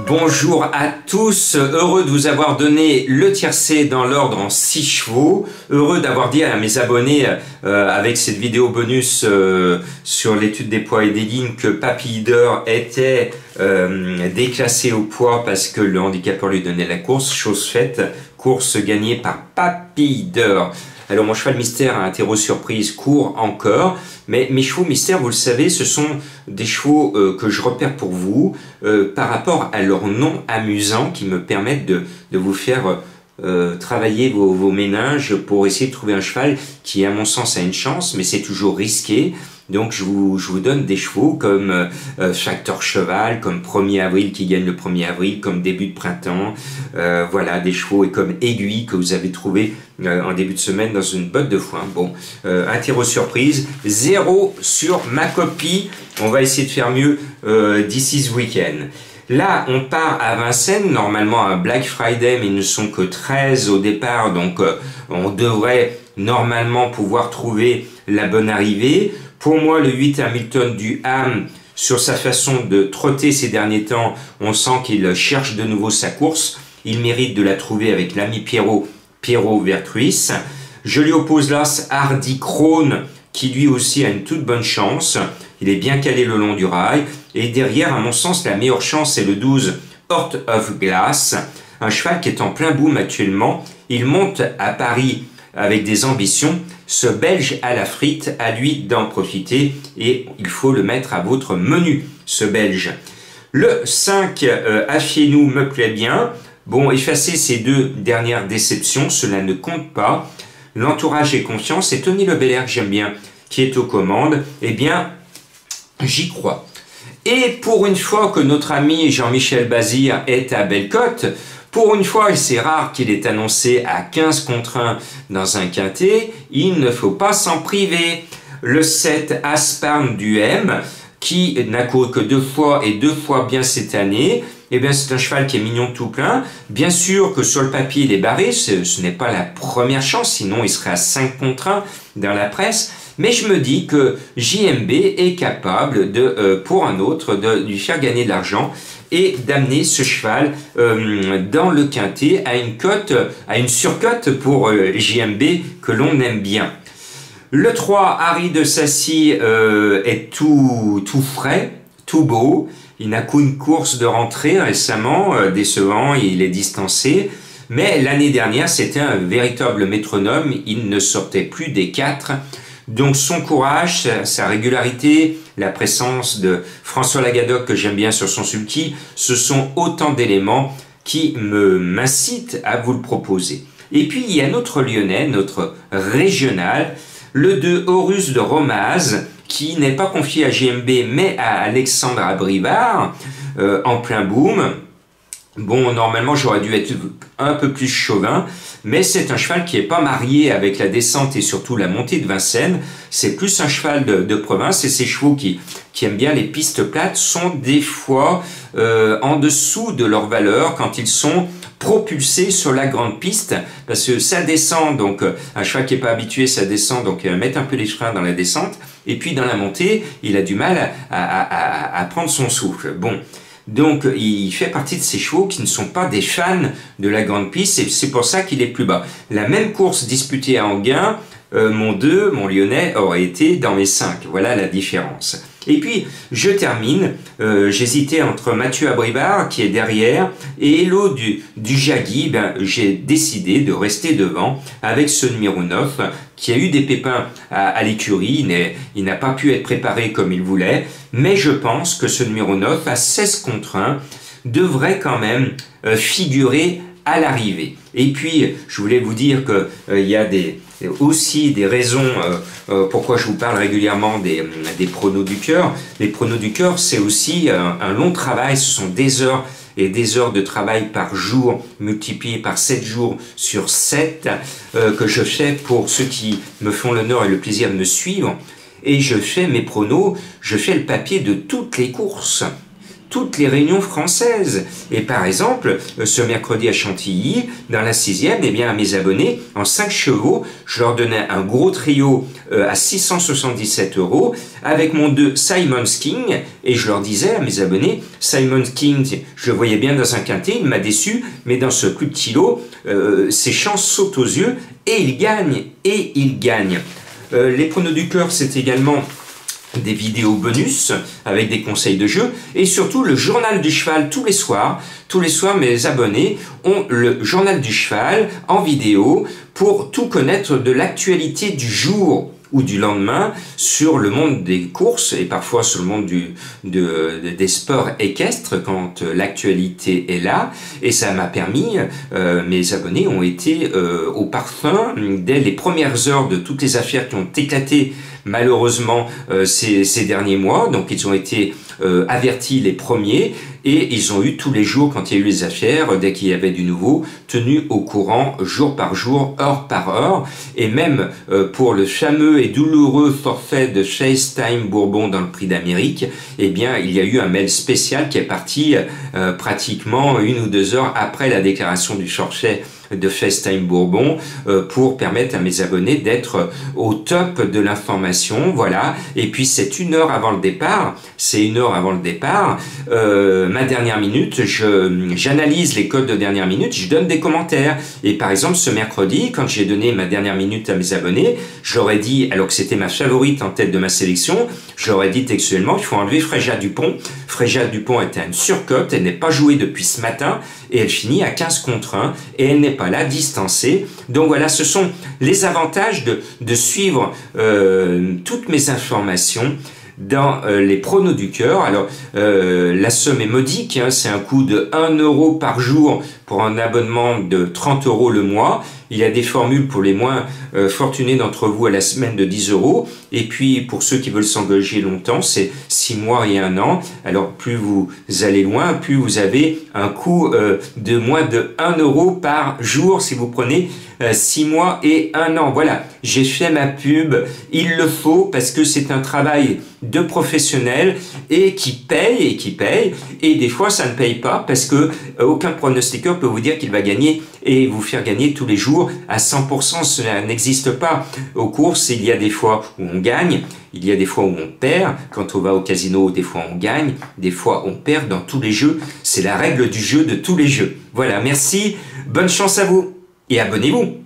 Bonjour à tous, heureux de vous avoir donné le tiercé dans l'ordre en 6 chevaux, heureux d'avoir dit à mes abonnés avec cette vidéo bonus sur l'étude des poids et des lignes que Papy Leader était déclassé au poids parce que le handicapeur lui donnait la course, chose faite, course gagnée par Papy Leader. Alors mon cheval mystère à interro surprise court encore, mais mes chevaux mystères, vous le savez, ce sont des chevaux que je repère pour vous par rapport à leur nom amusant qui me permettent de vous faire travailler vos méninges pour essayer de trouver un cheval qui à mon sens a une chance, mais c'est toujours risqué. Donc je vous donne des chevaux comme Facteur Cheval, comme 1er avril qui gagne le 1er avril, comme début de printemps, voilà des chevaux, et comme Aiguille que vous avez trouvé en début de semaine dans une botte de foin. Bon, interro surprise, 0 sur ma copie, on va essayer de faire mieux d'ici ce week-end. Là, on part à Vincennes, normalement à Black Friday, mais ils ne sont que 13 au départ, donc on devrait normalement pouvoir trouver la bonne arrivée. Pour moi, le 8 Hamilton du Ham, sur sa façon de trotter ces derniers temps, on sent qu'il cherche de nouveau sa course. Il mérite de la trouver avec l'ami Pierrot Vertruis. Je lui oppose l'as Hardy Krone, qui lui aussi a une toute bonne chance. Il est bien calé le long du rail. Et derrière, à mon sens, la meilleure chance, c'est le 12 Heart of Glass, un cheval qui est en plein boom actuellement. Il monte à Paris avec des ambitions. Ce Belge à la frite, à lui d'en profiter et il faut le mettre à votre menu, ce Belge. Le 5, Affiez-nous me plaît bien. Bon, effacer ces deux dernières déceptions, cela ne compte pas. L'entourage et confiance, et Tony Le Belair que j'aime bien, qui est aux commandes, eh bien, j'y crois. Et pour une fois que notre ami Jean-Michel Bazir est à Bellecote, pour une fois, et c'est rare qu'il est annoncé à 15 contre 1 dans un quintet, il ne faut pas s'en priver. Le 7 Aspern du M, qui n'a couru que 2 fois et 2 fois bien cette année, eh bien c'est un cheval qui est mignon tout plein. Bien sûr que sur le papier il est barré, ce n'est pas la première chance, sinon il serait à 5 contre 1 dans la presse. Mais je me dis que JMB est capable de, pour un autre, de lui faire gagner de l'argent et d'amener ce cheval dans le quintet à une cote, à une surcote pour JMB que l'on aime bien. Le 3, Harry de Sassy est tout frais, tout beau. Il n'a qu'une course de rentrée récemment, décevant, il est distancé. Mais l'année dernière, c'était un véritable métronome, il ne sortait plus des 4. Donc son courage, sa régularité, la présence de François Lagadoc que j'aime bien sur son sulky, ce sont autant d'éléments qui m'incitent à vous le proposer. Et puis il y a notre lyonnais, notre régional, le 2 Horus de Romaz, qui n'est pas confié à JMB mais à Alexandre Abrivard, en plein boom. Bon, normalement, j'aurais dû être un peu plus chauvin, mais c'est un cheval qui n'est pas marié avec la descente et surtout la montée de Vincennes. C'est plus un cheval de province, et ces chevaux qui aiment bien les pistes plates sont des fois en dessous de leur valeur quand ils sont propulsés sur la grande piste, parce que ça descend, donc un cheval qui n'est pas habitué, ça descend, donc il va mettre un peu les freins dans la descente, et puis dans la montée, il a du mal à prendre son souffle. Bon. Donc, il fait partie de ces chevaux qui ne sont pas des fans de la grande piste, et c'est pour ça qu'il est plus bas. La même course disputée à Anguin, mon 2, mon lyonnais, aurait été dans mes 5. Voilà la différence. Et puis, je termine, j'hésitais entre Mathieu Abrivard, qui est derrière, et Hello du Jagui. Ben, j'ai décidé de rester devant avec ce numéro 9, qui a eu des pépins à l'écurie, il n'a pas pu être préparé comme il voulait, mais je pense que ce numéro 9, à 16 contre 1, devrait quand même figurer à l'arrivée. Et puis, je voulais vous dire qu'il y a aussi des raisons pourquoi je vous parle régulièrement des pronos du cœur. Les pronos du cœur, c'est aussi un long travail, ce sont des heures et des heures de travail par jour, multipliées par 7 jours sur 7, que je fais pour ceux qui me font l'honneur et le plaisir de me suivre. Et je fais mes pronos, je fais le papier de toutes les courses. toutes les réunions françaises. Et par exemple, ce mercredi à Chantilly, dans la 6e, eh bien, à mes abonnés, en 5 chevaux, je leur donnais un gros trio à 677 €, avec mon 2 Simon's King, et je leur disais à mes abonnés, Simon's King, je le voyais bien dans un quintet, il m'a déçu, mais dans ce plus petit lot, ses chances sautent aux yeux, et il gagne, les pronos du cœur, c'est également des vidéos bonus avec des conseils de jeu et surtout le journal du cheval tous les soirs. Tous les soirs, mes abonnés ont le journal du cheval en vidéo pour tout connaître de l'actualité du jour ou du lendemain sur le monde des courses et parfois sur le monde des sports équestres quand l'actualité est là. Et ça m'a permis, mes abonnés ont été au parfum dès les premières heures de toutes les affaires qui ont éclaté malheureusement ces derniers mois. Donc ils ont été avertis les premiers et ils ont eu tous les jours, quand il y a eu les affaires, dès qu'il y avait du nouveau, tenus au courant jour par jour, heure par heure. Et même pour le fameux et douloureux forfait de Chase Time Bourbon dans le Prix d'Amérique, eh bien il y a eu un mail spécial qui est parti pratiquement 1 ou 2 heures après la déclaration du forfait de FaceTime Bourbon pour permettre à mes abonnés d'être au top de l'information, voilà. Et puis c'est 1 heure avant le départ, ma dernière minute, j'analyse les codes de dernière minute, je donne des commentaires. Et par exemple ce mercredi, quand j'ai donné ma dernière minute à mes abonnés, je leur ai dit, alors que c'était ma favorite en tête de ma sélection, je leur ai dit textuellement, il faut enlever Fréja Dupont. Fréja Dupont était à une surcote, elle n'est pas jouée depuis ce matin et elle finit à 15/1 et elle n'est pas là, distancée. Donc voilà, ce sont les avantages de suivre toutes mes informations dans les pronos du cœur. Alors la somme est modique, hein, c'est un coût de 1 € par jour pour un abonnement de 30 € le mois. Il y a des formules pour les moins fortunés d'entre vous à la semaine de 10 €. Et puis pour ceux qui veulent s'engager longtemps, c'est 6 mois et 1 an. Alors plus vous allez loin, plus vous avez un coût de moins de 1 € par jour si vous prenez 6 mois et 1 an. Voilà, j'ai fait ma pub, il le faut parce que c'est un travail de professionnel et qui paye. Et des fois ça ne paye pas parce que aucun pronostiqueur peut vous dire qu'il va gagner et vous faire gagner tous les jours à 100%. Cela n'existe pas. Aux courses, il y a des fois où on gagne, il y a des fois où on perd. Quand on va au casino, des fois on gagne, des fois on perd. Dans tous les jeux, c'est la règle du jeu de tous les jeux. Voilà, merci, bonne chance à vous et abonnez-vous.